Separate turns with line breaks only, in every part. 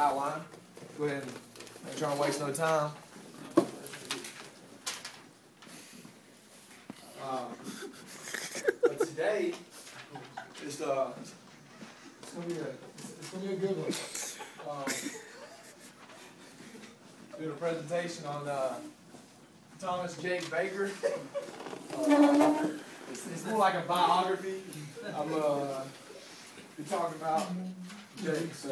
outline. Go ahead and make sure I don't waste no time. But today, it's gonna be a good one. Doing a presentation on Thomas Jake Baker. It's more like a biography. I'm be talking about Jake. So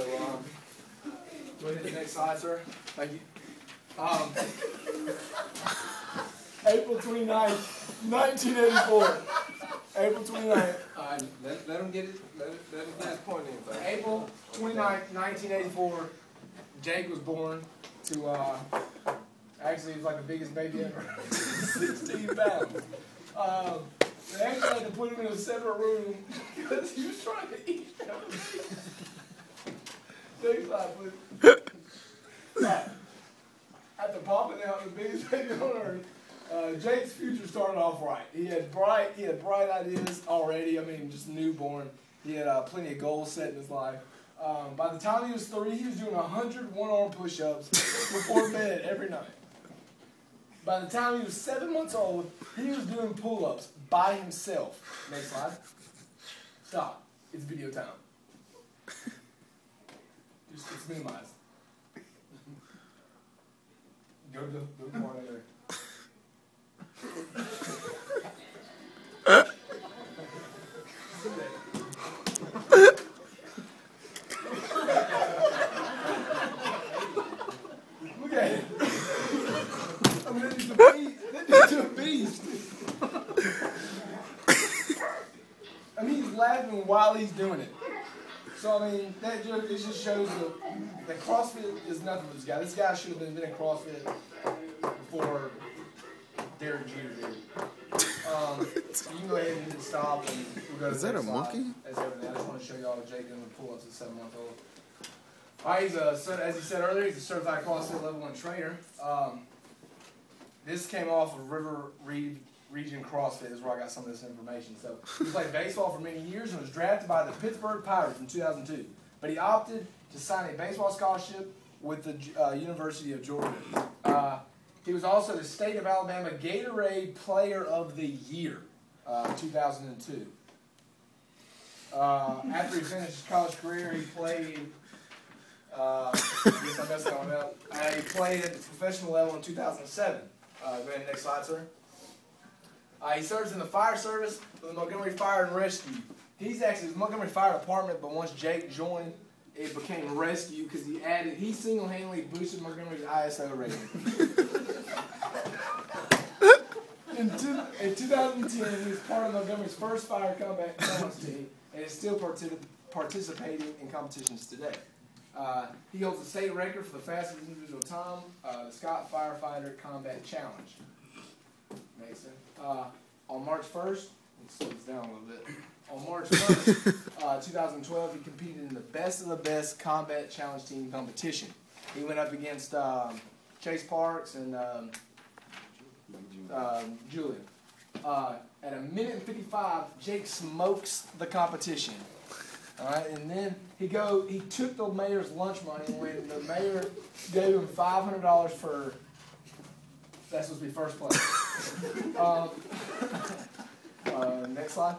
go ahead to the next slide, sir. Thank you. April 29th, 1984. April 29th.
Let him get it. Let him get his point in.
April 29th, 1984. Jake was born to actually he was like the biggest baby ever. 16 pounds. They actually had to put him in a separate room because he was trying to eat everything. Next slide, please. After popping out the biggest baby on earth, Jake's future started off right. He had bright ideas already. I mean, just newborn. He had plenty of goals set in his life. By the time he was 3, he was doing 100 one-arm push-ups before bed every night. By the time he was 7 months old, he was doing pull-ups by himself. Next slide. Stop. It's video time. It's minimized. Go to the corner there. Look at it. I mean, it's a beast. I mean, he's laughing while he's doing it. So, I mean, it just shows that CrossFit is nothing for this guy. This guy should have been in CrossFit before Derek Jeter did. So you can go ahead and hit stop and we'll go to the next slide. Is that a monkey? As everything. I just want to show y'all Jake doing the pull-ups at 7 months old. Alright, he's as he said earlier, he's a certified CrossFit level 1 trainer. This came off of River Region CrossFit is where I got some of this information. So he played baseball for many years and was drafted by the Pittsburgh Pirates in 2002. But he opted to sign a baseball scholarship with the University of Georgia. He was also the State of Alabama Gatorade Player of the Year, 2002. After he finished his college career, he played. I guess I messed that one up. He played at the professional level in 2007. Go ahead, next slide, sir. He serves in the fire service with the Montgomery Fire and Rescue. He's actually the Montgomery Fire Department, but once Jake joined, it became Rescue because he single-handedly boosted Montgomery's ISO rating. In 2010, he was part of Montgomery's first fire combat challenge team and is still participating in competitions today. He holds the state record for the fastest individual time, the Scott Firefighter Combat Challenge. Mason. On March 1st, let's slow this down a little bit. On March 1st, 2012, he competed in the Best of the Best Combat Challenge Team competition. He went up against Chase Parks and Julian. At a minute and 55, Jake smokes the competition. All right, and then he took the mayor's lunch money when the mayor gave him $500 for. That's supposed to be first place. Next slide.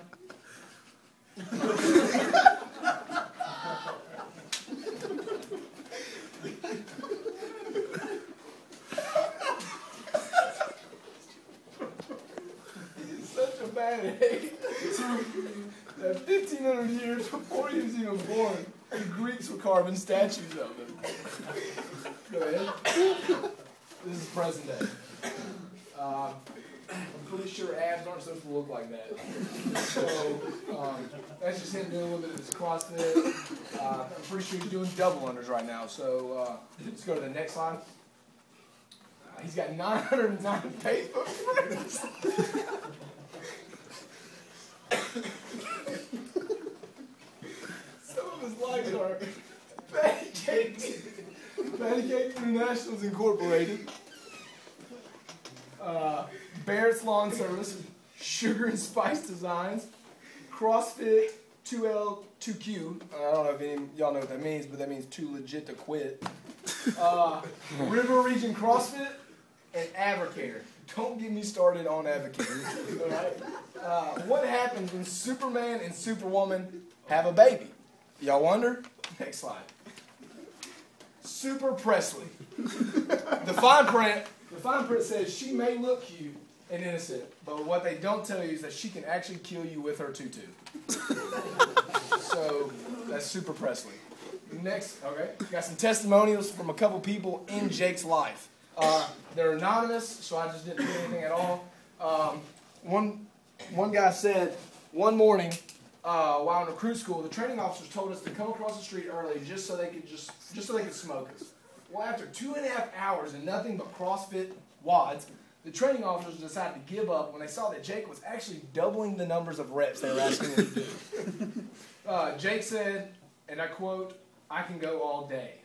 He's such a bad egg. That 1,500 years before he was even born, the Greeks were carving statues of him. Go ahead. This is present day. I'm pretty sure abs aren't supposed to look like that. So that's just him doing a little bit of his CrossFit. I'm pretty sure he's doing double unders right now. So let's go to the next slide. He's got 909 Facebook friends. Some of his likes are Patty Cake Internationals Incorporated, Barrett's Lawn Service, Sugar and Spice Designs, CrossFit 2L, 2Q. I don't know if any of y'all know what that means, but that means too legit to quit. River Region CrossFit, and Advocator. Don't get me started on Advocator. All right? What happens when Superman and Superwoman have a baby? Y'all wonder? Next slide. Super Presley. The fine print says she may look cute and innocent, but what they don't tell you is that she can actually kill you with her tutu. So that's Super Presley. Next, okay, got some testimonials from a couple people in Jake's life. They're anonymous, so I just didn't put anything at all. One guy said, one morning while in recruit school, the training officers told us to come across the street early just so they could smoke us. Well, after 2.5 hours and nothing but CrossFit wads, the training officers decided to give up when they saw that Jake was actually doubling the numbers of reps they were asking him to do. Jake said, and I quote, "I can go all day."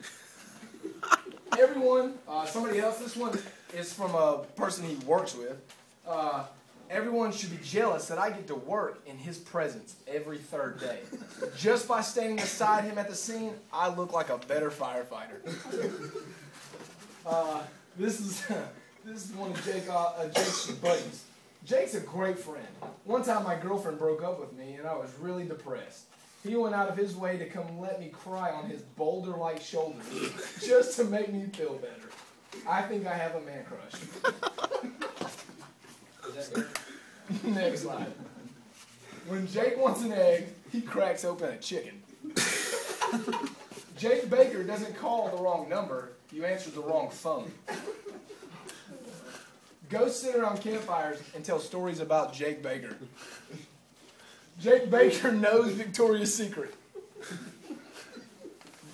Everyone, somebody else, this one is from a person he works with. Everyone should be jealous that I get to work in his presence every third day. Just by standing beside him at the scene, I look like a better firefighter. This is one of Jake's buddies. Jake's a great friend. One time my girlfriend broke up with me and I was really depressed. He went out of his way to come let me cry on his boulder-like shoulders just to make me feel better. I think I have a man crush. Next slide. When Jake wants an egg, he cracks open a chicken. Jake Baker doesn't call the wrong number, you answer the wrong phone. Go sit around campfires and tell stories about Jake Baker. Jake Baker knows Victoria's Secret.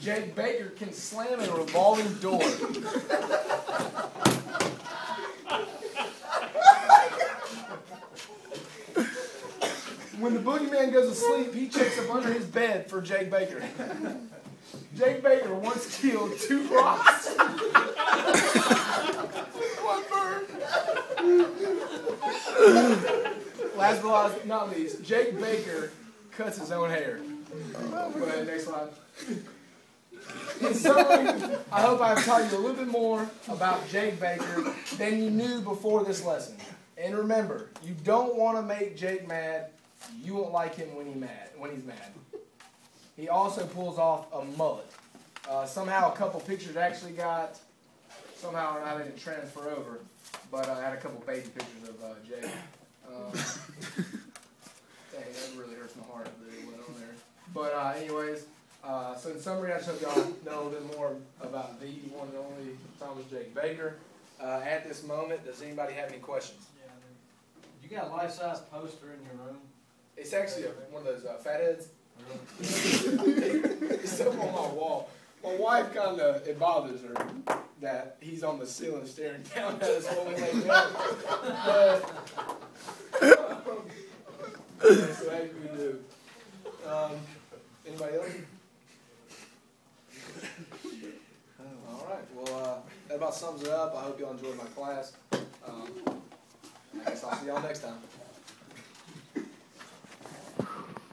Jake Baker can slam a revolving door. When the boogeyman goes to sleep, he checks up under his bed for Jake Baker. Jake Baker once killed 2 rocks. One bird. Last but not least, Jake Baker cuts his own hair. Go ahead, next slide. In summary, I hope I've taught you a little bit more about Jake Baker than you knew before this lesson. And remember, you don't want to make Jake mad. You won't like him when he's mad. He also pulls off a mullet. Somehow a couple pictures actually got, somehow or not, they didn't transfer over, but I had a couple baby pictures of Jake. Dang, that really hurts my heart that it went on there. But anyways, so in summary, I just hope y'all know a little bit more about the one and only Thomas Jake Baker. At this moment, does anybody have any questions?
Yeah, you got a life-size poster in your room?
It's actually one of those fatheads.
Really?
It's up on my wall. My wife it bothers her that he's on the ceiling staring down at us when we lay down. That's what we do. Anybody else? All right. Well, that about sums it up. I hope y'all enjoyed my class. I guess I'll see y'all next time.